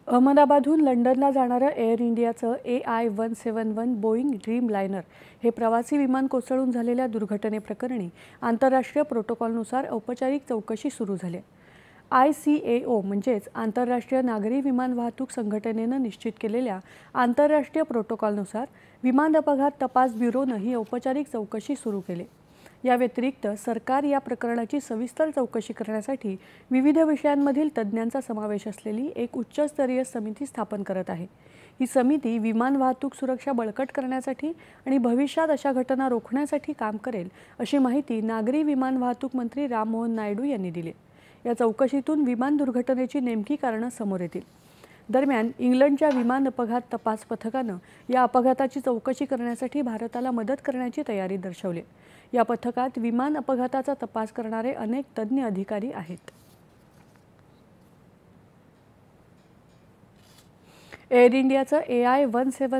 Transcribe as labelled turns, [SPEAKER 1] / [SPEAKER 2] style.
[SPEAKER 1] अहमदाबादहून लंडनला जाणारं एअर इंडियाचं AI-171 बोईंग ड्रीम लायनर हे प्रवासी विमान कोसळून झालेल्या दुर्घटनेप्रकरणी आंतरराष्ट्रीय प्रोटोकॉलनुसार औपचारिक चौकशी सुरू झाली. ICAO म्हणजेच आंतरराष्ट्रीय नागरी विमान वाहतूक संघटनेनं निश्चित केलेल्या आंतरराष्ट्रीय प्रोटोकॉलनुसार विमान अपघात तपास ब्युरोनं ही औपचारिक चौकशी सुरू केली. या व्यतिरिक्त सरकार या प्रकरणाची सविस्तर चौकशी करण्यासाठी विविध विषयांमधील तज्ज्ञांचा समावेश असलेली एक उच्चस्तरीय समिती स्थापन करत आहे. ही समिती विमान वाहतूक सुरक्षा बळकट करण्यासाठी आणि भविष्यात अशा घटना रोखण्यासाठी काम करेल, अशी माहिती नागरी विमान वाहतूक मंत्री राममोहन नायडू यांनी दिली. या चौकशीतून विमान दुर्घटनेची नेमकी कारणं समोर येतील. दरम्यान इंग्लंडच्या विमान अपघात तपास पथकानं या अपघाताची चौकशी करण्यासाठी भारताला मदत करण्याची तयारी दर्शवली. या पथकात विमान अपघाताचा तपास करणारे अनेक तज्ज्ञ अधिकारी आहेत. एअर इंडियाचं AI-171